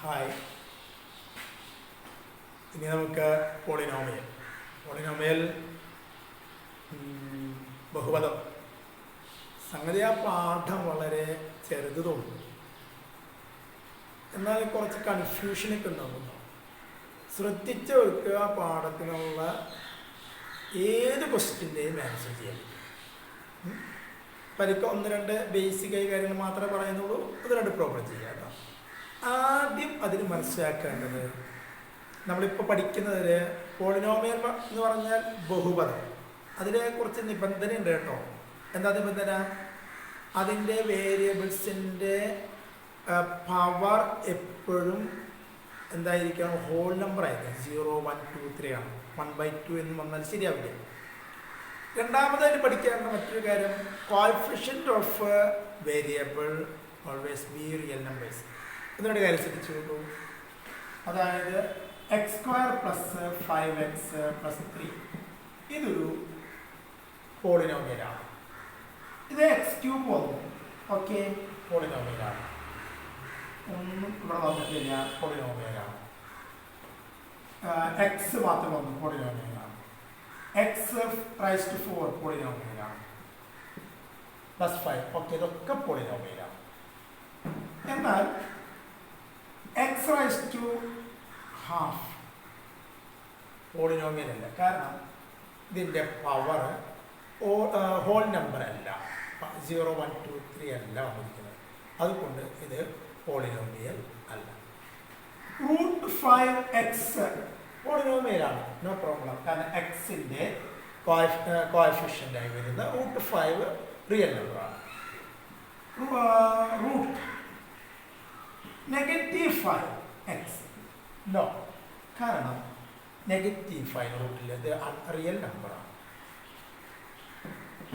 Hi. ഇനി നമുക്ക് polynomial ബഹുപദം. സംഗതി ആ പാഠം വളരെ ചെറുത് തോന്നും, എന്നാൽ കുറച്ച് കൺഫ്യൂഷനൊക്കെ ഉണ്ടാകുന്നു. ശ്രദ്ധിച്ച് വെക്കുക, ആ പാഠത്തിനുള്ള ഏത് ക്വസ്റ്റ്യൻ്റെയും ആൻസർ ചെയ്യാൻ പറ്റും. പരിക്ക ഒന്ന് രണ്ട് ബേസിക്കായി കാര്യങ്ങൾ മാത്രമേ പറയുന്നുള്ളൂ, അത് രണ്ട് പ്രോപ്പർ ചെയ്യാം കേട്ടോ. ആദ്യം അതിന് മനസ്സിലാക്കേണ്ടത്, നമ്മളിപ്പോൾ പഠിക്കുന്നതിൽ പോളിനോമിയൽ എന്ന് പറഞ്ഞാൽ ബഹുപദം, അതിൽ കുറച്ച് നിബന്ധനയുണ്ട് കേട്ടോ. എന്താ നിബന്ധന? അതിൻ്റെ വേരിയബിൾസിൻ്റെ പവർ എപ്പോഴും എന്തായിരിക്കണം? ഹോൾ നമ്പർ ആയിരിക്കും. 0, 1, 2, 3 ആണ്. 1/2 എന്ന് വന്നാൽ ശരിയാവില്ല. രണ്ടാമതായിട്ട് പഠിക്കേണ്ട മറ്റൊരു കാര്യം, coefficient of variable always be real numbers. ഇതിനോട് കാര്യം ശ്രദ്ധിച്ചു നോക്കൂ. അതായത് x² + 5x + 3 ഇതൊരു പോളിനോമിയലാണ്. ഇത് x³ വന്നു, ഓക്കെ, പോളിനോമിയലാണ്. ഒന്നും ഇവിടെ വന്നിട്ടില്ല, പോളിനോമിയലാണ്. എക്സ് മാത്രം വന്നു, പോളിനോമിയലാണ്. x⁴ പോളിനോമിയലാണ്. +5, ഓക്കെ, ഇതൊക്കെ പോളിനോമിയലാണ്. എന്നാൽ x⁻½ പോളിനോമിയൽ അല്ല, കാരണം ഇതിൻ്റെ പവർ ഹോൾ നമ്പർ അല്ല, 0, 1, 2, 3 അല്ല വന്നിരിക്കുന്നത്. അതുകൊണ്ട് ഇത് പോളിനോമിയൽ അല്ല. √5x പോളിനോമിയലാണ്, നോ പ്രോബ്ലം, കാരണം എക്സിൻ്റെ കോഎഫിഷ്യൻ്റായി വരുന്ന √5 റിയൽ നമ്പറാണ്. -5x നോ, കാരണം -5 റൂട്ടിൽ ഇത് റിയൽ നമ്പറാണ്.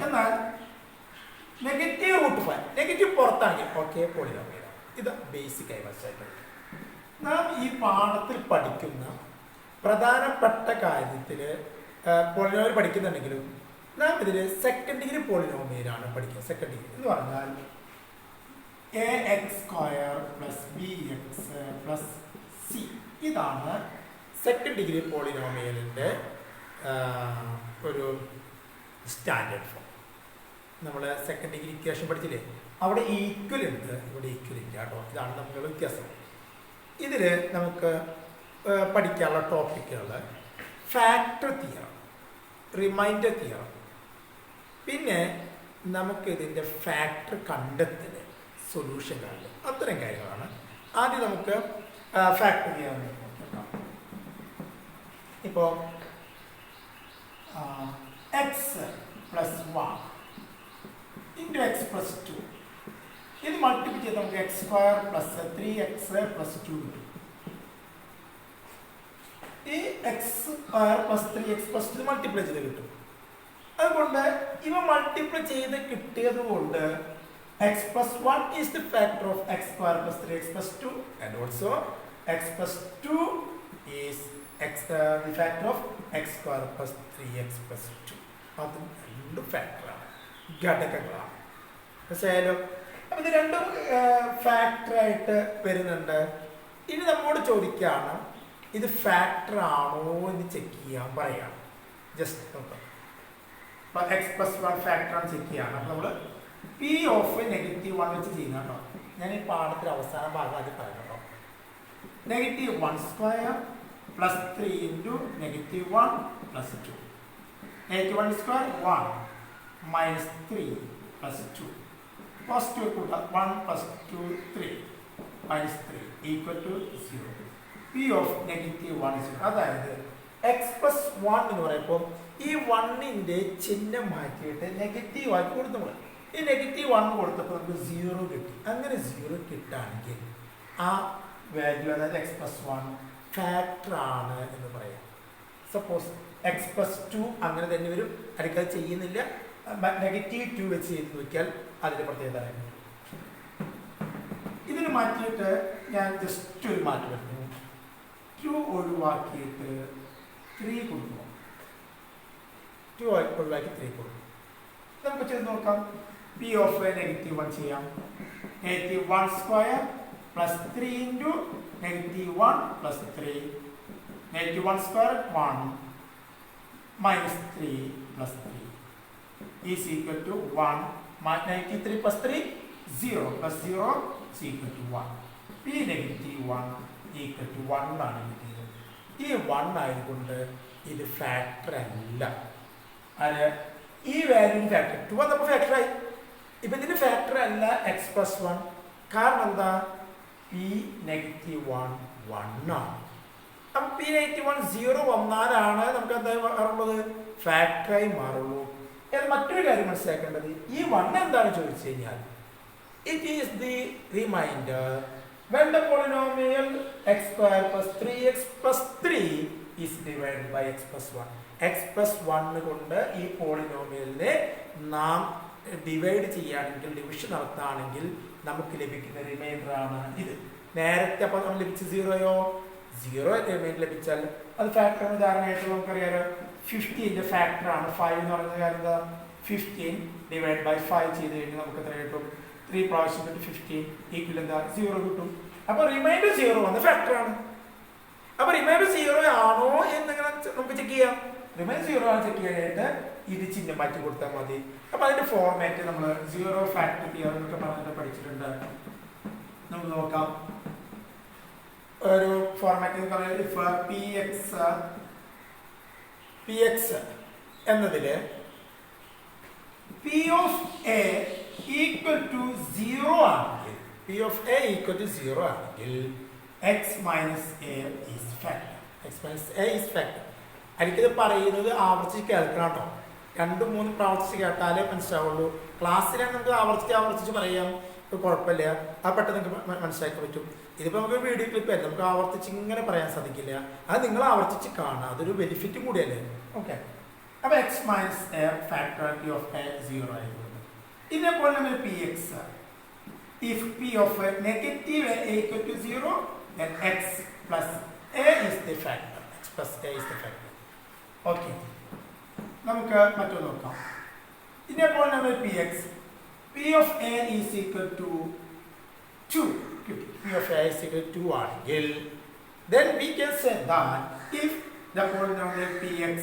എന്നാൽ -√5 നെഗറ്റീവ് പുറത്താണെങ്കിൽ ഓക്കെ, പോളിനോമിയലാണ്. ഇത് ബേസിക്കായി മനസ്സിലാക്കി. നാം ഈ പാഠത്തിൽ പഠിക്കുന്ന പ്രധാനപ്പെട്ട കാര്യത്തിൽ പോളിനോമിയൽ പഠിക്കുന്നുണ്ടെങ്കിലും നാം ഇതിൽ സെക്കൻഡ് ഡിഗ്രി പോളിനോമിയലാണ് പഠിക്കുന്നത്. സെക്കൻഡ് ഡിഗ്രി എന്ന് പറഞ്ഞാൽ ax² + bx + c ഇതാണ് സെക്കൻഡ് ഡിഗ്രി പോളിനോമിയലിൻ്റെ ഒരു സ്റ്റാൻഡേർഡ് ഫോം. നമ്മൾ സെക്കൻഡ് ഡിഗ്രി ഇക്വേഷൻ പഠിച്ചില്ലേ, അവിടെ ഈക്വൽ ഉണ്ട്, ഇവിടെ ഈക്വൽ ഇല്ല കേട്ടോ. ഇതാണ് തമ്മിലുള്ള വ്യത്യാസം. ഇതിൽ നമുക്ക് പഠിക്കാനുള്ള ടോപ്പിക്കുകൾ ഫാക്ടർ തിയറം, റിമൈൻഡർ തിയറം, പിന്നെ നമുക്കിതിൻ്റെ ഫാക്ടർ കണ്ടെത്തൽ, സൊല്യൂഷൻ കാണുക, അത്തരം കാര്യങ്ങളാണ്. ആദ്യം നമുക്ക് ഫാക്ടർ തിയറം നോക്കാം. ഇപ്പോൾ x + 1 × x + 2 ഇത് മൾട്ടിപ്ലൈ ചെയ്ത് നമുക്ക് x² + 3x + 2 കിട്ടും. ഈ x² + 3x + 2 മൾട്ടിപ്ലൈ ചെയ്ത് കിട്ടും. അതുകൊണ്ട് ഇവ മൾട്ടിപ്ലൈ ചെയ്ത് കിട്ടിയത് കൊണ്ട് x + 1 is the factor of x² + 3x + 2 and also x + 2 is the factor of x² + 3x + 2. അതും രണ്ട് ഫാക്ടറാണ്, ഘടകങ്ങളാണ്. മനസ്സിലായാലും? അപ്പം ഇത് രണ്ടും ഫാക്ടറായിട്ട് വരുന്നുണ്ട്. ഇനി നമ്മോട് ചോദിക്കുകയാണ്, ഇത് ഫാക്ടർ ആണോ എന്ന് ചെക്ക് ചെയ്യാൻ പറയാം. ജസ്റ്റ് നോക്കാം. അപ്പം x + 1 ഫാക്ടറാണ് ചെക്ക് ചെയ്യാണ്. അപ്പം നമ്മൾ p of -1 വെച്ച് ചെയ്യുന്ന കേട്ടോ. ഞാൻ ഈ പാഠത്തിൽ അവസാന ഭാഗം അത് പറയാം കേട്ടോ. -1² + 3 × -1 + 2. -1² 1 - 3 + 2 +2 കൂട്ടാം. 1 + 2 3 -3 = 0. p of -1 0. അതായത് x + 1 എന്ന് പറയുമ്പോൾ ഈ 1ൻ്റെ ചിഹ്നം മാറ്റിയിട്ട് നെഗറ്റീവ് ആക്കി കൊടുത്തു. നമ്മൾ ഈ -1 കൊടുത്തപ്പോൾ നമുക്ക് 0 കിട്ടി. അങ്ങനെ 0 കിട്ടുകയാണെങ്കിൽ ആ വാല്യൂ, അതായത് x + 1 ഫാക്ടറാണ് എന്ന് പറയാം. സപ്പോസ് x + 2 അങ്ങനെ തന്നെ വരും, അടുക്കത് ചെയ്യുന്നില്ല, -2 വെച്ച് ചെയ്ത് നോക്കിയാൽ അതിൻ്റെ പ്രത്യേകത അറിയാം. ഇതിന് മാറ്റിയിട്ട് ഞാൻ ജസ്റ്റ് ഒരു മാറ്റം വരുന്നു. 2 ഒഴിവാക്കിയിട്ട് 3 കൊടുക്കും. 2 ഒഴിവാക്കി 3 കൊടുക്കും. നമുക്ക് ചെയ്ത് നോക്കാം. p of -1 ചെയ്യാം. -1² plus 3 into negative 1 plus 3. Negative 1 square 1 minus 3 plus 3 is equal to 1. Negative 3 plus 3 0 plus 0 is equal to 1. P negative 1 equal to 1 ആണ് കിട്ടിയത്. ഈ 1 ആയതുകൊണ്ട് ഇത് ഫാക്ടർ അല്ല. അത് ഈ വാല്യൂ ഫാക്ടർ 2 വന്നപ്പോൾ ഫാക്ടറായി. ഇപ്പം ഇതിന് ഫാക്ടർ അല്ല എക്സ് പ്ലസ് 1. കാരണം എന്താ? പി നെഗറ്റീവ് 1 1 ആണ്. അപ്പം പി നെഗറ്റീവ് 1 0 വന്നാലാണ് നമുക്ക് എന്താ മാറുള്ളത്? ഫാക്ടറായി മാറുള്ളൂ. മറ്റൊരു കാര്യം മനസ്സിലാക്കേണ്ടത്, ഈ 1 എന്താണ് ചോദിച്ചു കഴിഞ്ഞാൽ it is the remainder when the polynomial x square plus 3x plus 3 is divided by x plus 1. x plus 1 കൊണ്ട് ഈ പോളിനോമിയലിനെ നാം ഡിവൈഡ് ചെയ്യുകയാണെങ്കിൽ, ഡിവിഷൻ നടത്തുകയാണെങ്കിൽ നമുക്ക് ലഭിക്കുന്ന റിമൈൻഡർ ആണ് ഇത്. നേരത്തെ അപ്പോൾ നമ്മൾ ലഭിച്ച 0യോ 0 റിമൈൻഡർ ലഭിച്ചാൽ അത് ഫാക്ടർ ഉദാഹരണമായിട്ട് നമുക്കറിയാലോ 15ന്റെ ഫാക്ടർ ആണ് 5 എന്ന് പറയുന്നത്. കാരണം എന്താ? 15 ഡിവൈഡ് ബൈ 5 ചെയ്ത് കഴിഞ്ഞാൽ നമുക്ക് എത്ര കിട്ടും? 3 പ്രാവശ്യം 15 ഈക്വൽ എന്താ? 0 കിട്ടും. അപ്പൊ റിമൈൻഡർ 0 വന്ന ഫാക്ടർ ആണ്. അപ്പൊ റിമൈൻഡർ 0 ആണോ എന്നിങ്ങനെ നമുക്ക് ചെക്ക് ചെയ്യാം. റിമൈൻഡർ 0 ആണ് ചെക്ക് ചെയ്യാനായിട്ട് ഇത് ചിഹ്നം മാറ്റി കൊടുത്താൽ മതി. അപ്പൊ അതിന്റെ ഫോർമാറ്റ് നമ്മൾ 0 ഫാക്ടർ തിയറം എന്നൊക്കെ പറഞ്ഞിട്ട് പഠിച്ചിട്ടുണ്ട്. നമുക്ക് നോക്കാം. ഒരു ഫോർമാറ്റ് എന്ന് പറയുന്നത് പി എക്സ് എന്നതില് p of a equal to 0 ആണെങ്കിൽ, p of a equal to 0 ആണെങ്കിൽ x minus a is factor. X minus a is factor. എനിക്കിത് പറയുന്നത് ആവർത്തിച്ച് കേൾക്കണം കേട്ടോ. 2-3 പ്രാവർത്തിച്ച് കേട്ടാലേ മനസ്സിലാവുള്ളൂ. ക്ലാസ്സിലാണ് നമുക്ക് ആവർത്തിച്ച് പറയാം, കുഴപ്പമില്ല. ആ പെട്ടെന്ന് നിങ്ങൾക്ക് മനസ്സിലാക്കാൻ പറ്റും. ഇതിപ്പോൾ നമുക്ക് വീഡിയോ ക്ലിപ്പ് അല്ല, നമുക്ക് ആവർത്തിച്ച് ഇങ്ങനെ പറയാൻ സാധിക്കില്ല. അത് നിങ്ങൾ ആവർത്തിച്ച് കാണുക, അതൊരു ബെനിഫിറ്റും കൂടിയല്ലേ. ഓക്കെ. അപ്പോൾ എക്സ് മൈനസ് എ ഫാക്ടറാലിറ്റി ഓഫ് എ 0 ആയിരുന്നു. ഇതേപോലെ നമ്മൾ p x, if p of a negative a equal to 0, then x plus a is the factor. X plus a is the factor. Okay. നമുക്ക് മറ്റൊന്ന് നോക്കാം. ഇതേപോലെ നമ്മൾ p X, p of a is equal to 2. p of a is equal to 2 ആണെങ്കിൽ then we can say that if the polynomial px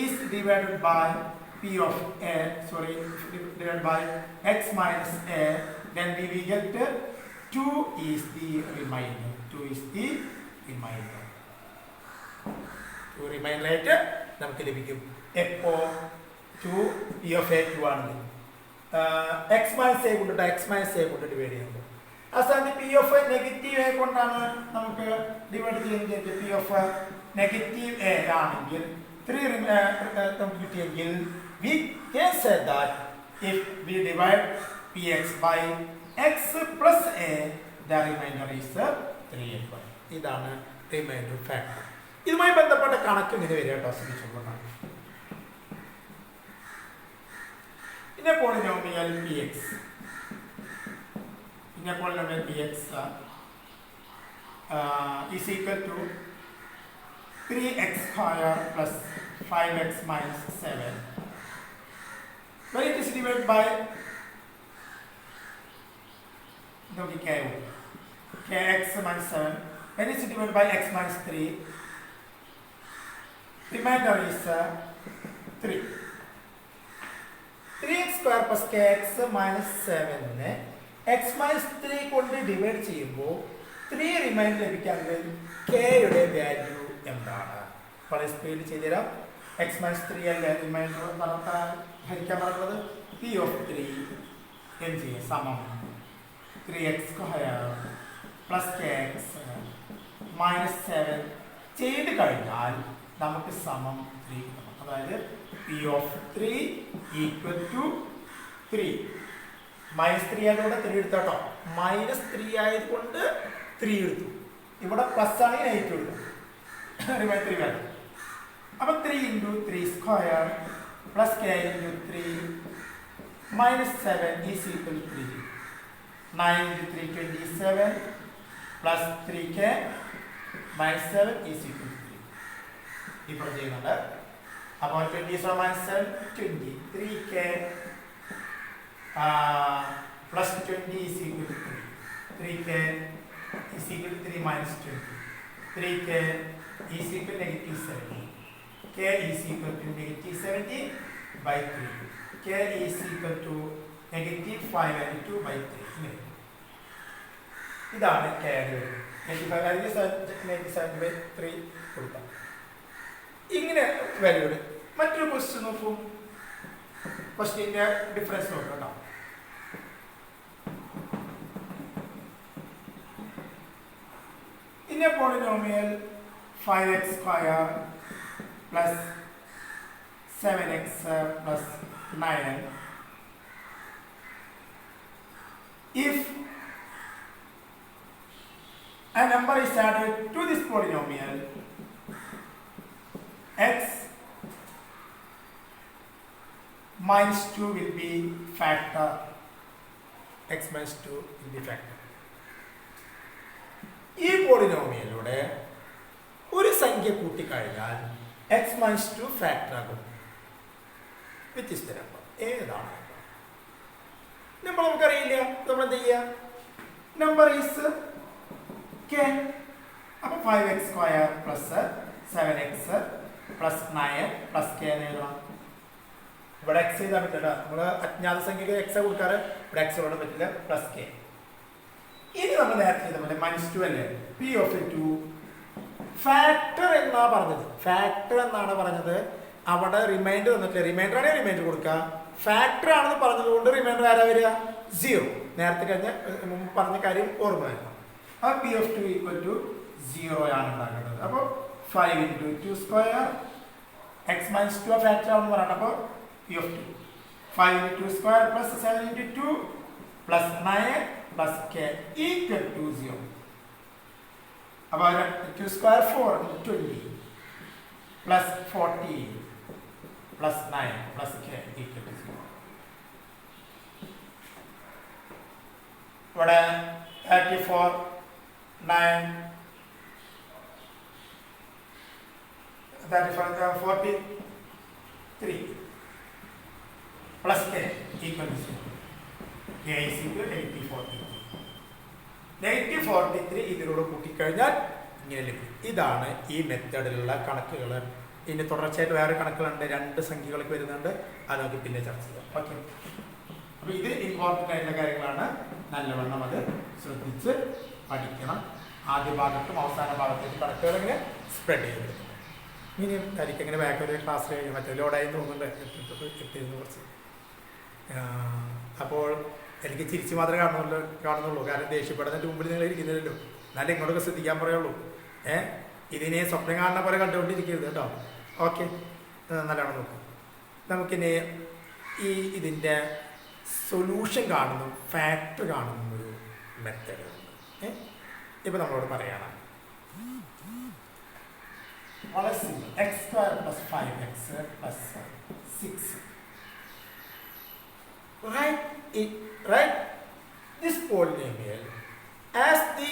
is divided by p of a, divided by x minus a, then we will get 2 is the remainder. 2 is the remainder. 2 remainder ആയിട്ട് നമുക്ക് ലഭിക്കും. എപ്പോ 2 p of a 2 ആണെങ്കിൽ x minus a കൊണ്ട് x minus a കൊണ്ട് divide ചെയ്യുമ്പോൾ ആ സ്ഥാനത്ത് p of a negative a കൊണ്ടാണ് നമുക്ക് ഡിവൈഡ് ചെയ്യുന്നത്. p of a negative a ആണെങ്കിൽ 3 നമുക്ക് കിട്ടിയെങ്കിൽ we can say that if we divide px by x plus a, the remainder is 3a. ഇതാണ് റിമൈൻഡർ ഫാക്ടർ. ഇതുമായി ബന്ധപ്പെട്ട കണക്ക് ഇങ്ങനെ വരിക കേട്ടോ, ശ്രദ്ധിച്ചുകൊണ്ടാണ്. പിന്നെ polynomial px, is equal to 3x square plus 5x minus 7. When it is divided by kx minus 7, when it is divided by x minus 3, remainder is 3. 3x square plus kx minus 7 x minus 3 കൊണ്ട് divide ചെയ്യുമ്പോൾ 3 reminder ലഭിക്കാമെങ്കിൽ k യുടെ value എന്താണ്? വളരെ സ്പീഡിൽ ചെയ്തുതരാം. x minus 3 അല്ലേ reminder ഹരിക്കാൻ പറയുന്നത്. p of 3 എന്ത് ചെയ്യും? സമം 3x square plus kx minus 7 ചെയ്ത് കഴിഞ്ഞാൽ നമുക്ക് സമം 3 കിട്ടണം. അതായത് p of 3 equal to 3. Minus 3 ആയതുകൊണ്ട് 3 എടുത്തോട്ടോ. മൈനസ് 3 ആയതുകൊണ്ട് 3 എടുത്തു. ഇവിടെ പ്ലസ് ആണെങ്കിൽ നെഗറ്റീവ് എടുത്തു. റിമൈൻഡർ 3 വേണം. അപ്പം 3 into 3 square plus k into 3 minus 7 is equal to 3. 9 into 3 27 plus 3k minus 7 is equal to 3. ഇപ്പോൾ ചെയ്യുന്നുണ്ട്. അപ്പോൾ 27 minus 7 20. 3k plus 20 is equal to 3. 3k equal to 3 minus 20. 3k is equal to negative 70. K is equal to negative 70 by 3. K is equal to negative 592 by 3. ഇതാണ് K യുടെ 97 by 3 കൊടുക്കാം. ഇങ്ങനെ valued മറ്റൊരു question നോക്കൂ. ക്വസ്റ്റ്യൻ്റെ difference നോക്കാം കേട്ടോ. In a polynomial 5x square plus 7x plus 9, if a number is added to this polynomial, x minus 2 will be factor. X minus 2 will be factor. ഈ പോളിനോമിയലിലൂടെ ഒരു സംഖ്യ കൂട്ടിക്കഴിഞ്ഞാൽ എക്സ് മൈനസ് 2 ഫാക്ടർ ആകും. വ്യത്യസ്ത number ഏതാണ് number നമുക്കറിയില്ല. നമ്മൾ എന്ത് ചെയ്യുക? Number is K. അപ്പോൾ 5x square plus 7x plus 9 plus K എന്ന് എഴുതണം. ഇവിടെ എക്സ് ചെയ്താൽ പറ്റില്ല. നമ്മൾ അജ്ഞാത സംഖ്യക്ക് എക്സ് കൊടുക്കാറ്. ഇവിടെ എക്സ് കൊണ്ടാൻ പറ്റില്ല. Plus K. ഇനി നമ്മൾ നേരത്തെ ചെയ്ത മൈനസ് 2 അല്ലേ? പി ഓഫ് 2 ഫാക്ടർ എന്നാ പറഞ്ഞത്. ഫാക്ടർ എന്നാണ് പറഞ്ഞത്. അവിടെ റിമൈൻഡർ തന്നിട്ടില്ല. റിമൈൻഡർ ആണെങ്കിൽ റിമൈൻഡർ കൊടുക്കുക. ഫാക്ടർ ആണെന്ന് പറഞ്ഞതുകൊണ്ട് റിമൈൻഡർ ആരാ വരിക? 0. നേരത്തെ കഴിഞ്ഞ മുമ്പ് പറഞ്ഞ കാര്യം ഓർമ്മ വരണം. ആ പി ഓഫ് 2 ഈക്വൽ ടു 0 ആണ് ഉണ്ടാക്കുന്നത്. അപ്പോൾ 5 into 2 square X minus 2 factor ആണെന്ന് പറയണം. അപ്പോൾ P of 2 5 into 2 square plus 7 into 2 plus 9 plus k equal to 0. About 2 square 4 20 plus 40 plus 9 plus k equal to 0. What 34 9 43 plus k equal to 0. K is equal to -43. -43 ഇതിലൂടെ കൂട്ടിക്കഴിഞ്ഞാൽ ഇങ്ങനെ ലഭിക്കും. ഇതാണ് ഈ മെത്തേഡിലുള്ള കണക്കുകൾ. ഇനി തുടർച്ചയായിട്ട് വേറെ കണക്കുകളുണ്ട്. 2 സംഖ്യകളൊക്കെ വരുന്നുണ്ട്. അത് നമുക്ക് പിന്നെ ചർച്ച ചെയ്യാം. ഓക്കെ. അപ്പോൾ ഇത് ഇമ്പോർട്ടൻ്റ് ആയിട്ടുള്ള കാര്യങ്ങളാണ്. നല്ലവണ്ണം അത് ശ്രദ്ധിച്ച് പഠിക്കണം. ആദ്യ ഭാഗത്തും അവസാന ഭാഗത്തേക്ക് കണക്കുകൾ ഇങ്ങനെ സ്പ്രെഡ് ചെയ്തെടുക്കണം. ഇനി എനിക്ക് ഇങ്ങനെ ബാക്കൊരു ക്ലാസ് കഴിഞ്ഞ് മറ്റേ ലോഡായി തോന്നുന്നുണ്ട്. എത്തിയിരുന്നു കുറച്ച്. അപ്പോൾ എനിക്ക് ചിരിച്ച് മാത്രമേ കാണുന്നുള്ളൂ. കാരണം ദേഷ്യപ്പെടുന്നതിൻ്റെ മുമ്പിൽ നിങ്ങൾ ഇരിക്കുന്നില്ലല്ലോ. എന്നാലും ഇങ്ങോട്ടൊക്കെ ശ്രദ്ധിക്കാൻ പറയുള്ളൂ. ഇതിനെ സ്വപ്നം കാണുന്ന പോലെ കണ്ടുകൊണ്ടിരിക്കരുത് കേട്ടോ. ഓക്കെ. നല്ലോണം നോക്കും. നമുക്കിനി ഇതിൻ്റെ സൊല്യൂഷൻ കാണുന്നു, ഫാക്ടർ കാണുന്ന ഒരു മെത്തേഡ് ഉണ്ട്. ഇപ്പം നമ്മളോട് പറയണം വളരെ simple. X square plus 5x plus 6. Write this polynomial as the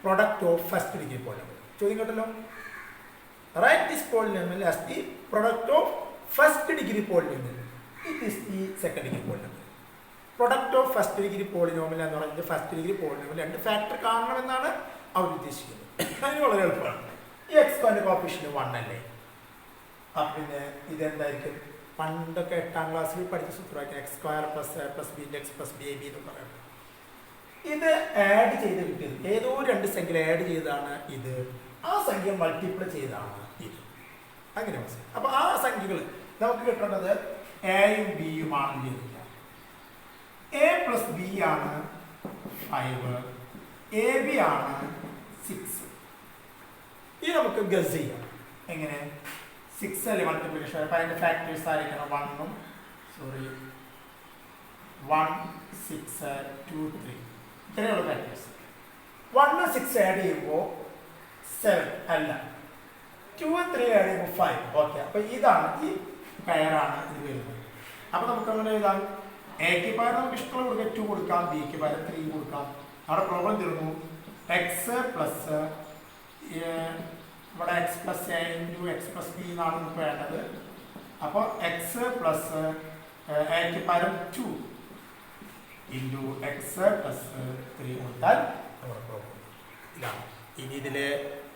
product of first degree polynomial. ചോദ്യം കേട്ടല്ലോ. Write this polynomial as the product of first degree polynomial. It is the second degree polynomial. Product of first degree polynomial എന്ന് പറയുന്നത് first degree polynomial 2 factor കാണണമെന്നാണ് അവർ ഉദ്ദേശിക്കുന്നത്. അതിന് വളരെ എളുപ്പമാണ്. ഈ X സ്ക്വയറിന്റെ കോഫിഷ്യന്റ് 1 അല്ലേ? അപ്പം പിന്നെ ഇതെന്തായിരിക്കും? പണ്ടൊക്കെ 8ാം ക്ലാസ്സിൽ പഠിച്ച സൂത്രമായിരിക്കും. X square plus a plus b x plus b a b എന്ന് പറയുന്നത്. ഇത് ആഡ് ചെയ്ത് കിട്ടിയത് ഏതോ 2 സംഖ്യകൾ ആഡ് ചെയ്താണ് ഇത്. ആ സംഖ്യ മൾട്ടിപ്ലൈ ചെയ്താണ് ഇത്. അങ്ങനെ മനസ്സിലായി. അപ്പോൾ ആ സംഖ്യകൾ നമുക്ക് കിട്ടേണ്ടത് എയും ബിയുമാണെന്ന് ചോദിക്കാം. എ പ്ലസ് ബി ആണ് 5, എ ബി ആണ് 6. ഇത് നമുക്ക് ഗസ് ചെയ്യാം. എങ്ങനെ? 6 അല്ലേ മൾട്ടിപ്ലിക്കേഷൻ. അപ്പോൾ അതിൻ്റെ ഫാക്ടേഴ്സ് ആയിരിക്കണം 1 6 2 3 ഇത്രയുള്ള ഫാക്ടേഴ്സ്. 1 6 ആഡ് ചെയ്യുമ്പോൾ 7 അല്ല, 2 3 ആഡ് ചെയ്യുമ്പോൾ 5. ഓക്കെ. അപ്പോൾ ഇതാണ് ഈ പെയറാണ് ഇത് വരുന്നത്. അപ്പോൾ നമുക്ക് അങ്ങനെ എഴുതാം. എക്ക് പകരം നമുക്ക് ഇഷ്ടമുള്ള കൊടുക്കാം 2 കൊടുക്കാം, ബിക്ക് പകരം 3 കൊടുക്കാം. അവിടെ പ്രോബ്ലം തീർന്നു. എക്സ് പ്ലസ് ഇവിടെ X plus A into X plus B എന്നാണ് നമുക്ക് വേണ്ടത്. അപ്പോൾ എക്സ് പ്ലസ് എക്ക് പകരം 2 ഇൻറ്റു എക്സ് പ്ലസ് 3 കൊടുത്താൽ നമ്മുടെ പ്രോബ്ലം ഇതാണ്. ഇനി ഇതിൽ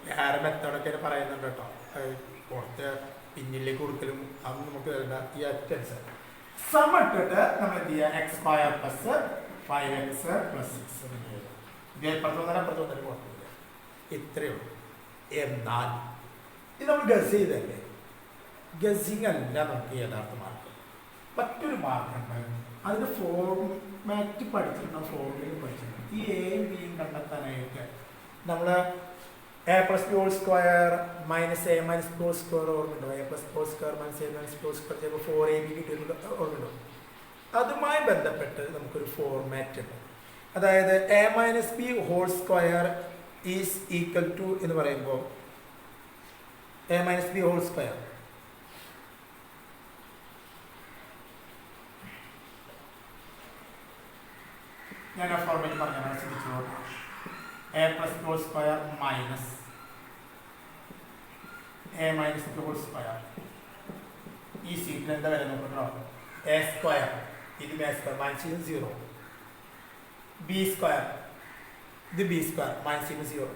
വേറെ മെത്തേഡൊക്കെ പറയുന്നുണ്ട് കേട്ടോ. പുറത്ത് പിന്നിലേക്ക് കൊടുക്കലും അതൊന്നും നമുക്ക് വേണ്ട. ഈ അറ്റൻസ് സം ഇട്ടിട്ട് നമ്മൾ എന്ത് ചെയ്യുക, X square plus 5x plus 6 ഇത് അപ്പുറത്ത് വന്നാലും കുഴപ്പമില്ല. ഇത്രയേ ഉള്ളൂ. എന്നാൽ ഇത് നമ്മൾ ഗസ് ചെയ്തല്ലേ, ഗസിങ് അല്ല നമുക്ക് യഥാർത്ഥ മാർക്ക്. മറ്റൊരു മാർക്കുണ്ട്, അതിൻ്റെ ഫോർമാറ്റ് പഠിച്ചിട്ടുണ്ട്, ഫോർമുലയും പഠിച്ചിട്ടുണ്ട്. ഈ എയും ബിയും കണ്ടെത്താനായിട്ട് നമ്മൾ A plus B whole square minus A minus B whole square ഓർമ്മയുണ്ടോ? A plus whole square minus A minus B whole square ചെയ്യുമ്പോൾ 4ab കിട്ടിയിട്ടുണ്ട്, ഓർമ്മയുണ്ടോ? അതുമായി ബന്ധപ്പെട്ട് നമുക്കൊരു ഫോർമാറ്റ് ഉണ്ട്. അതായത് A minus B whole square is equal to എന്ന് പറയുമ്പോൾ A minus B whole square ഞാൻ ആ ഫോർമാറ്റ് പറഞ്ഞാൽ ശ്രദ്ധിച്ചോ. A plus whole square minus A minus B whole square ഈ സീറ്റിൽ എന്താ വരെ നോക്കട്ടോ, എ സ്ക്വയർ ഇത് B square minus 0, B square ഇത് ബി സ്ക്വയർ മൈനസ് 0,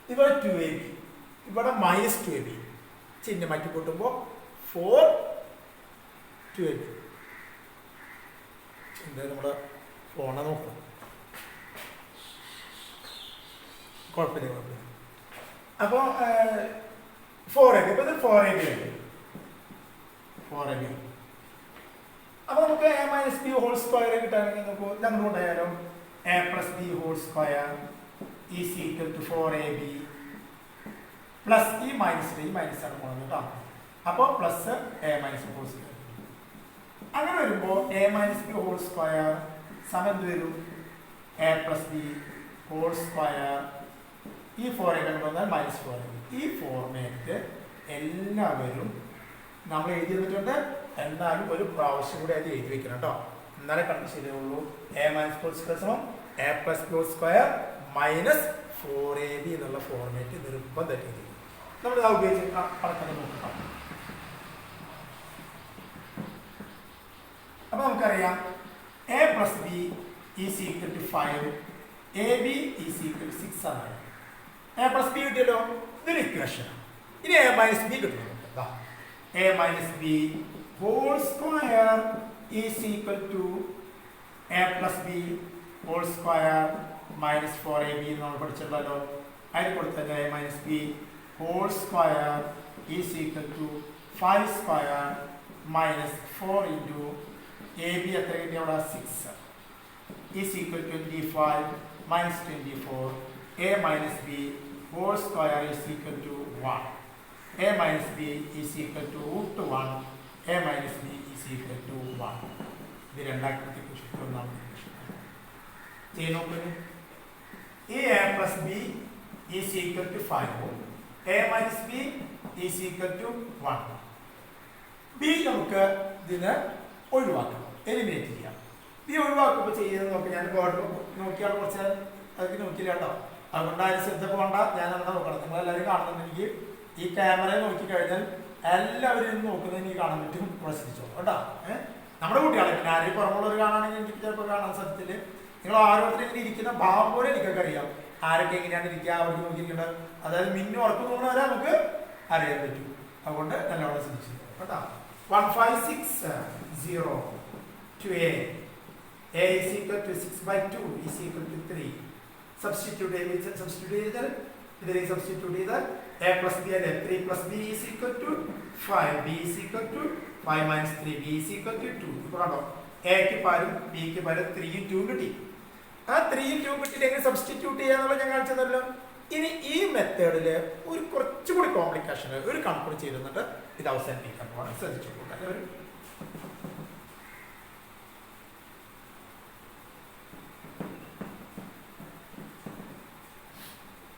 ഇവിടെ 2ab ഇവിടെ മൈനസ് 2ab ചിഹ്നം മാറ്റി കൂട്ടുമ്പോൾ 4 2ab. എന്തായാലും നമ്മുടെ ഫോണെ നോക്കണം, കുഴപ്പമില്ല. അപ്പോൾ 4ab, അപ്പോൾ ഇത് 4ab ഉണ്ട്, 4ab. അപ്പോൾ നമുക്ക് A minus B whole square കിട്ടാണെങ്കിൽ നമുക്ക് നമ്മൾ കൊണ്ടായാലും A plus B whole square is equal to 4ab plus ഈ മൈനസ് ആണ് പോകുന്നത് കേട്ടോ. അപ്പോൾ plus A minus whole square. അങ്ങനെ വരുമ്പോൾ A minus B whole square സമം എന്ത് വരും, A plus B whole square ഈ 4ab വന്നാൽ മൈനസ് 4ab. ഈ ഫോർമാറ്റ് എല്ലാവരും നമ്മൾ എഴുതി തന്നിട്ടുണ്ട്. എന്നാലും ഒരു പ്രാവശ്യം കൂടി അത് എഴുതി വെക്കണം കേട്ടോ, എന്നാലേ കണ്ട് ശരിയുള്ളൂ. എ മൈനസ് ഹോൾ സ്ക്വയർ സമം A plus B whole square minus 4ab എന്നുള്ള ഫോർമാറ്റ് നിർബന്ധമായിട്ട് എഴുതി. നമ്മൾ ഇത് ഉപയോഗിച്ച് കണക്കൊക്കെ നോക്കാം. അപ്പൊ നമുക്കറിയാം A plus B is equal to 5, A B is equal to 6 ആണ്. എ പ്ലസ് ബി കിട്ടിയല്ലോ, ഇതൊരു ഇക്വേഷൻ. ഇനി എ മൈനസ് ബി കിട്ടുന്നുണ്ട്. A minus B whole square is equal to A plus B whole square minus 4ab നമ്മൾ പഠിച്ചിട്ടുണ്ടല്ലോ. അതിന് കൊടുത്തത് A minus B whole square is equal to 5 square minus 4 into A B എത്ര കിട്ടിയ അവിടെ 6 is equal 25 minus 24. A minus B whole square is equal to 1. A minus B is equal to √1. A minus B is equal to 1. ഇത് രണ്ടാമത്തെ question, ഒന്നാമത്തെ question ചെയ്ത് നോക്കുന്നു. ഈ A plus B is equal to 5, A minus B is equal to 1. B നമുക്ക് ഇതിനെ ഒഴിവാക്കണം, eliminate ചെയ്യാം. ബി ഒഴിവാക്കുമ്പോൾ ചെയ്യുന്നത് നോക്കി, ഞാൻ ബോർഡ് നോക്കിയാൽ കുറച്ച് അതൊക്കെ നോക്കില്ല കേട്ടോ. അതുകൊണ്ട് അതിന് ശ്രദ്ധ പോകണ്ട, ഞാൻ അവിടെ നോക്കണം. നിങ്ങളെല്ലാവരും കാണുന്നുണ്ടെങ്കിൽ ഈ ക്യാമറയെ നോക്കിക്കഴിഞ്ഞാൽ എല്ലാവരും നോക്കുന്നത് എനിക്ക് കാണാൻ പറ്റും. ശ്രദ്ധിച്ചോ കേട്ടോ. നമ്മുടെ കുട്ടികളെ പിന്നെ ആരെയും പുറമുള്ളവർ കാണുകയാണെങ്കിൽ എനിക്ക് ചിലപ്പോൾ കാണാൻ സത്യത്തിൽ നിങ്ങൾ ഓരോരുത്തരും ഇരിക്കുന്ന ഭാവം പോലെ എനിക്കൊക്കെ അറിയാം ആരൊക്കെ എങ്ങനെയാണ് ഇരിക്കുക, അവർക്ക് നോക്കിയിരിക്കേണ്ടത്. അതായത് മിന്നു ഉറപ്പ് നോക്കണവരെ നമുക്ക് അറിയാൻ പറ്റും. അതുകൊണ്ട് നല്ലോണം ശ്രദ്ധിച്ചു കേട്ടോ. 1 5 6 0 to a is equal to 6/2 is equal to 3. Substitute ചെയ്താൽ ഇതിലേക്ക് സബ്സ്റ്റിറ്റ്യൂട്ട് ചെയ്താൽ a plus b അല്ലേ, 3 plus b is equal to 5, b is equal to 5 minus 3, b is equal to 2. ഇപ്പോൾ കണ്ടോ, എക്ക് പകരം ബിക്ക് പകരം 3 2 കിട്ടി. ആ 3 2 കിട്ടിയിട്ട് എങ്ങനെ സബ്സ്റ്റിറ്റ്യൂട്ട് ചെയ്യാന്നുള്ള ഞാൻ കാണിച്ചതല്ലോ. ഇനി ഈ മെത്തേഡിൽ ഒരു കുറച്ചുകൂടി കോംപ്ലിക്കേഷൻ ഒരു കണക്കൂടി ചെയ്തിട്ട് ഇത് അവസാനിപ്പിക്കാൻ പോകണം. ശ്രദ്ധിച്ചു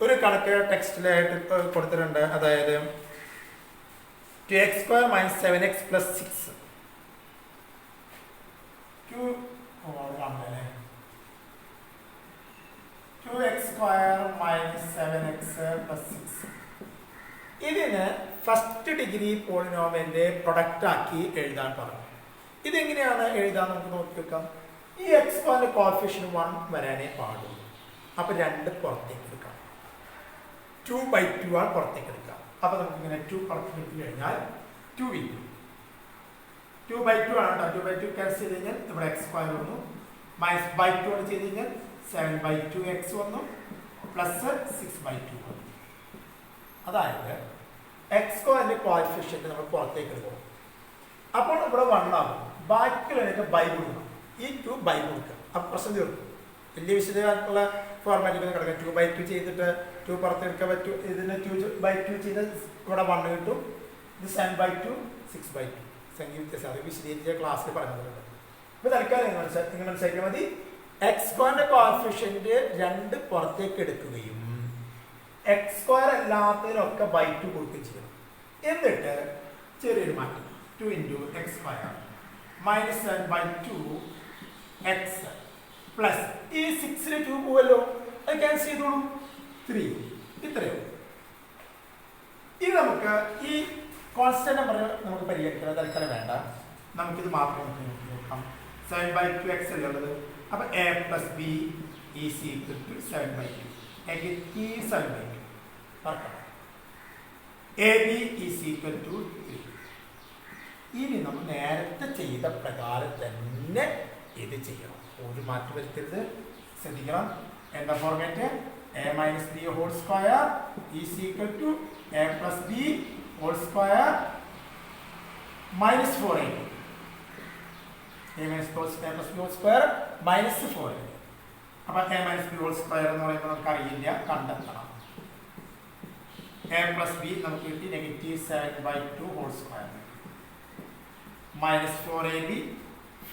ഒരു കണക്ക് ടെക്സ്റ്റിലായിട്ട് കൊടുത്തിട്ടുണ്ട്. അതായത് 2x² - 7x + 6 2x² - 7x + 6 ഇതിന് ഫസ്റ്റ് ഡിഗ്രി പോളിനോമിയലിന്റെ പ്രൊഡക്റ്റ് ആക്കി എഴുതാൻ പറഞ്ഞു. ഇതെങ്ങനെയാണ് എഴുതാൻ നമുക്ക് നോക്കി വെക്കാം. ഈ x² കോഎഫിഷ്യന്റ് 1 വരാനേ പാടുള്ളൂ. അപ്പോൾ 2 പുറത്തേക്ക് എടുക്കാം. 2/2 ആണ് പുറത്തേക്ക് എടുക്കുക. അപ്പോൾ നമുക്കിങ്ങനെ 2 പുറത്തേക്ക് എടുത്തു കഴിഞ്ഞാൽ 2 into 2/2 ആണ് കേട്ടോ. 2/2 ക്യാൻസൽ ചെയ്ത് കഴിഞ്ഞാൽ ഇവിടെ x² വന്നു. -/2 ആണ് ചെയ്ത് കഴിഞ്ഞാൽ 7/2x വന്നു പ്ലസ് 6/2 വന്നു. അതായത് x² കോഎഫിഷ്യന്റ് നമ്മൾ പുറത്തേക്ക് എടുക്കണം. അപ്പോൾ ഇവിടെ 1 ആകും. ബാക്കിയുള്ളതിനൊക്കെ ബൈ കൊടുക്കണം. ഈ 2 ബൈ കൊടുക്കുക. അപ്പോൾ പ്രശ്നം തീർക്കും. വലിയ വിശദമായിട്ടുള്ള ഫോർമാറ്റിൽ കിടക്കാം. 2/2 ചെയ്തിട്ട് 2 പുറത്തെടുക്കാൻ പറ്റും. ഇതിന് 2/2 ചെയ്ത് ഇവിടെ 1 കിട്ടും. ഇത് 7/2 6/2 സംഖ്യ വ്യത്യാസം. അത് വിശദീകരിച്ച ക്ലാസ്സിൽ പറഞ്ഞിട്ടുണ്ട്. അപ്പോൾ തൽക്കാലം നിങ്ങൾ മനസ്സിലാക്കിയാൽ മതി. x² കോഎഫിഷ്യന്റ് 2 പുറത്തേക്ക് എടുക്കുകയും x² അല്ലാത്തതിനൊക്കെ /2 കൊടുക്കുകയും ചെയ്യണം. എന്നിട്ട് ചെറിയൊരു മാറ്റം 2 into x² minus 7/2 x plus ഈ 6 2 പോവല്ലോ, അത് ക്യാൻസൽ ചെയ്തോളൂ. 3 ഇത്രയോ. ഇനി നമുക്ക് ഈ കോൺസ്റ്റന്റ് നമ്പർ നമുക്ക് പരിഹരിക്കണം. തൽക്കാലം വേണ്ട, നമുക്കിത് മാത്രം നോക്കാം. 7/2x അല്ലേ ഉള്ളത്. അപ്പോൾ a + b is equal to 7/2. Negative 7/2 മറക്കണം. ab is equal to 3. ഇനി നമ്മൾ നേരത്തെ ചെയ്ത പ്രകാരം തന്നെ ഇത് ചെയ്യണം. ഒരു മാറ്റം വരുത്തരുത്, ശ്രദ്ധിക്കണം. എന്താ format? a - b whole square is equal to a + b whole square minus 4a. a - b whole square minus 4a. അപ്പോൾ a - b whole square എന്ന് പറയുമ്പോൾ നമുക്ക് അറിയില്ല, കണ്ടെത്തണം. a + b നമുക്ക് കിട്ടി negative 7/2 whole square minus 4ab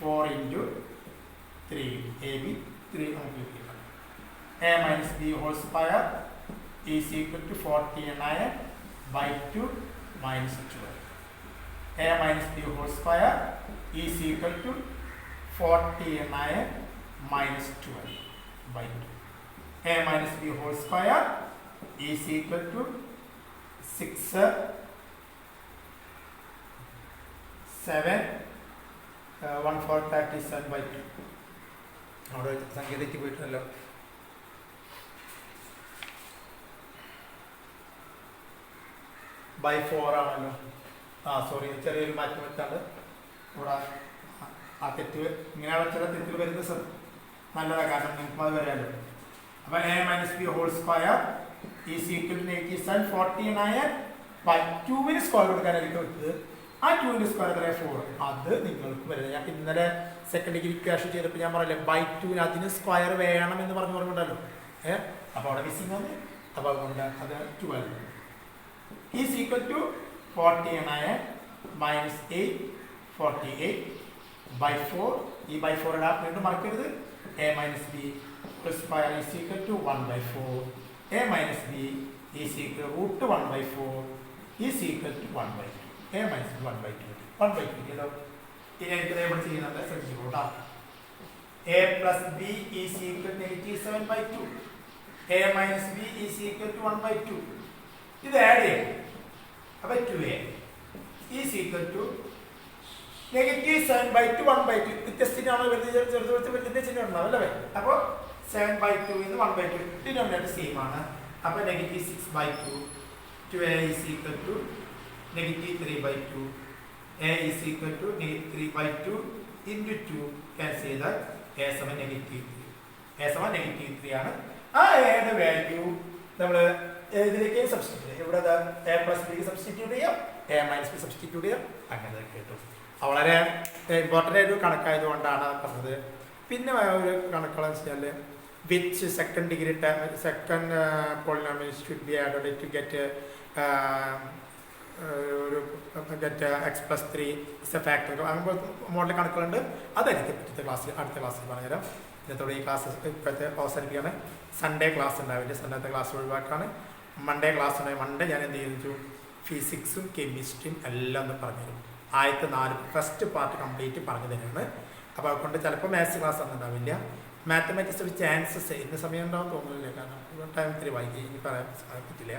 4 into 3ab 3 നമുക്ക് കിട്ടി. a - b whole square is equal to 49/2 minus 12. a - b whole square is equal to 49 minus 12/2. a - b whole square is equal to 6 7 1 4 37/2. അവിടെ സംഖ്യ തെറ്റി പോയിട്ടുണ്ടല്ലോ. /4 ആണല്ലോ. Sorry, ചെറിയൊരു മാറ്റം വെച്ചാണ് ഇവിടെ ആ തെറ്റ്. ഇങ്ങനെയുള്ള ചില തെറ്റുകൾ വരുന്നത് നല്ലതാണ്, കാരണം നിങ്ങൾക്ക് അത് വരാമല്ലോ. അപ്പോൾ a - b whole square is equal to -7 49/2 square കൊടുക്കാനായിരിക്കും വെച്ചത്. ആ 2 സ്ക്വയർ എത്ര? 4. അത് നിങ്ങൾക്ക് വരുന്നത് ഞാൻ ഇന്നലെ സെക്കൻഡ് ഡിഗ്രി ക്യാഷ് ചെയ്തപ്പോൾ ഞാൻ പറയില്ലേ /2 അതിന് സ്ക്വയർ വേണം എന്ന് പറഞ്ഞുകൊണ്ടല്ലോ. അപ്പോൾ അവിടെ മിസ്സിംഗ് വന്നു. അപ്പോൾ അതുകൊണ്ട് അത് 12 ഈസ് ഈക്വൽ ടു 49 minus 8 48/4. ഈ /4 ഇടാൻ വീണ്ടും മറക്കരുത്. a - b whole square is equal to 1/4. a - b is equal to √1/4 is equal to 1/2. a - b 1/2 1/2. ഇനി എനിക്ക് ഇവിടെ ചെയ്യുന്നത് ശ്രദ്ധിച്ചോട്ടാ. a + b is equal to -7/2. a - b is equal to 1/2. ഇത് add ചെയ്യും. അപ്പോൾ 2a is equal to -7/2 1/2. വ്യത്യസ്തത്തിനാണ് ചെറുതിന്റെ ചിഹ്നം ഉണ്ടാവും അല്ലേ? അപ്പോൾ 7/2 ന്ന് 1/2 ഡിനോമിനേറ്റർ സെയിം ആണ്. അപ്പോൾ -6/2 2a is equal to -3/2. a is equal to -3/2 into 2 cancel ചെയ്താൽ a = -3. a = -3 ആണ്. ആ എയുടെ വാല്യൂ നമ്മൾ ഇതിലേക്ക് സബ്സ്റ്റിറ്റ്യൂട്ട് ചെയ്യാം. ഇവിടെ a + b സബ്സ്റ്റിറ്റ്യൂട്ട് ചെയ്യാം, a - b സബ്സ്റ്റിറ്റ്യൂട്ട് ചെയ്യാം. അങ്ങനെ കേട്ടു. വളരെ ഇമ്പോർട്ടൻ്റ് ആയിട്ട് കണക്കായതുകൊണ്ടാണ് പറഞ്ഞത്. പിന്നെ ഒരു കണക്കുകളെന്ന് വെച്ചാൽ which second degree second polynomials should be added to get ഒരു get x + 3 is a factor. അങ്ങനെ മോഡൽ കണക്കുകളുണ്ട്. അതെനിക്ക് അടുത്ത ക്ലാസ്സിൽ പറഞ്ഞുതരാം. ഇന്നത്തോടെ ഈ ക്ലാസ് ഇപ്പോഴത്തെ അവസാനിപ്പിക്കുകയാണ്. സൺഡേ ക്ലാസ് ഉണ്ടാവില്ല, സൺഡേത്തെ ക്ലാസ് ഒഴിവാക്കാണ്. മൺഡേ ക്ലാസ് ഉണ്ടായി. മൺഡേ ഞാൻ എന്ത് ചെയ്തു, ഫിസിക്സും കെമിസ്ട്രിയും എല്ലാം ഒന്ന് പറഞ്ഞുതരും. ആദ്യത്തെ 4 ഫസ്റ്റ് പാർട്ട് കംപ്ലീറ്റ് പറഞ്ഞു തരുന്നത്. അപ്പോൾ അതുകൊണ്ട് ചിലപ്പോൾ മാത്സ് ക്ലാസ് ഒന്നും ഉണ്ടാവില്ല. മാത്തമാറ്റിക്സ് ഒരു ചാൻസസ് ഇന്ന സമയം ഉണ്ടാവും തോന്നുന്നില്ല, കാരണം ടൈം ഇത്തിരി വൈകി ഇനി പറയാൻ പറ്റില്ല.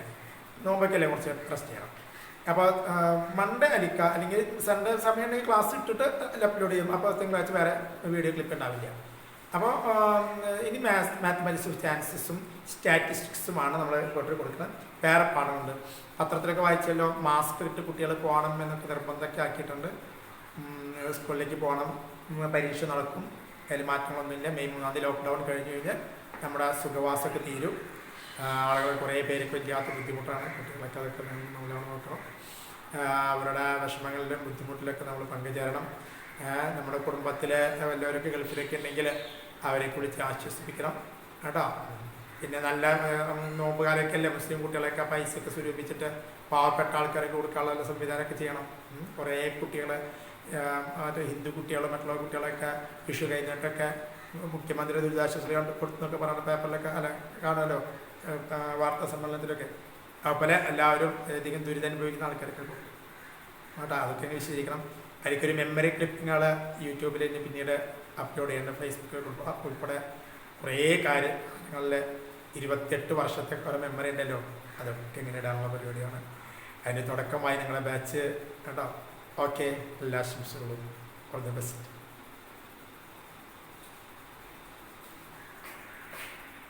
നോമ്പൊക്കെയല്ലേ കുറച്ച് റെസ്റ്റ് ചെയ്യണം. അപ്പോൾ മൺഡേ അല്ലെങ്കിൽ സൺഡേ സമയം ഉണ്ടെങ്കിൽ ക്ലാസ് ഇട്ടിട്ട് അപ്ലോഡ് ചെയ്യും. അപ്പോൾ തിങ്കളാഴ്ച വേറെ വീഡിയോ ക്ലിപ്പ് ഉണ്ടാവില്ല. അപ്പോൾ ഇനി മാത്തമാറ്റിക്സും സയൻസസും സ്റ്റാറ്റിസ്റ്റിക്സുമാണ് നമ്മൾ ഇങ്ങോട്ട് കൊടുക്കുന്നത്. വേറെ പാഠമുണ്ട്. പത്രത്തിലൊക്കെ വായിച്ചല്ലോ, മാസ്ക് ഇട്ട് കുട്ടികൾ പോകണം എന്നൊക്കെ നിർബന്ധമൊക്കെ ആക്കിയിട്ടുണ്ട്. സ്കൂളിലേക്ക് പോകണം, പരീക്ഷ നടക്കും, അതിൽ മാറ്റങ്ങളൊന്നുമില്ല. മെയ് 3 ലോക്ക്ഡൗൺ കഴിഞ്ഞ് കഴിഞ്ഞാൽ നമ്മുടെ സുഖവാസമൊക്കെ തീരും. ആളുകൾ കുറേ പേർക്ക് വലിയാത്ത ബുദ്ധിമുട്ടാണ്, കുട്ടികളൊക്കെ അതൊക്കെ നല്ലോണം നോക്കണം. അവരുടെ വിഷമങ്ങളിലും ബുദ്ധിമുട്ടിലൊക്കെ നമ്മൾ പങ്കുചേരണം. നമ്മുടെ കുടുംബത്തിലെ വല്ലവരൊക്കെ ഗൾഫിലൊക്കെ ഉണ്ടെങ്കിൽ അവരെ കുളിച്ച് ആശ്വസിപ്പിക്കണം കേട്ടോ. പിന്നെ നല്ല നോമ്പുകാലൊക്കെ അല്ലേ, മുസ്ലിം കുട്ടികളൊക്കെ പൈസയൊക്കെ സ്വരൂപിച്ചിട്ട് പാവപ്പെട്ട ആൾക്കാരൊക്കെ കൊടുക്കാനുള്ള സംവിധാനമൊക്കെ ചെയ്യണം. കുറേ കുട്ടികൾ, അത് ഹിന്ദു കുട്ടികളും മറ്റുള്ള കുട്ടികളൊക്കെ വിഷു കഴിഞ്ഞിട്ടൊക്കെ മുഖ്യമന്ത്രി ദുരിതാശ്വാസ കൊടുത്തെന്നൊക്കെ പറയുന്ന പേപ്പറിലൊക്കെ അല്ല കാണുമല്ലോ, വാർത്താ സമ്മേളനത്തിലൊക്കെ. അതുപോലെ എല്ലാവരും അധികം ദുരിതം അനുഭവിക്കുന്ന ആൾക്കാരൊക്കെ കൊടുക്കും കേട്ടോ. അതൊക്കെ വിശദീകരിക്കണം. അതിലേക്കൊരു മെമ്മറി ക്ലിപ്പിങ്ങൾ യൂട്യൂബിൽ ഇനി പിന്നീട് അപ്ലോഡ് ചെയ്യേണ്ട, ഫേസ്ബുക്കിൽ ഉൾപ്പെടെ കുറേ കാര്യങ്ങളിൽ 28 വർഷത്തെ കുറേ മെമ്മറി ഉണ്ടല്ലോ, അതൊക്കെ ഇങ്ങനെ ഇടാനുള്ള പരിപാടിയാണ്. അതിന് തുടക്കമായി നിങ്ങളെ ബാച്ച് കേട്ടോ. ഓക്കെ, എല്ലാ ആശംസകളും. All the best.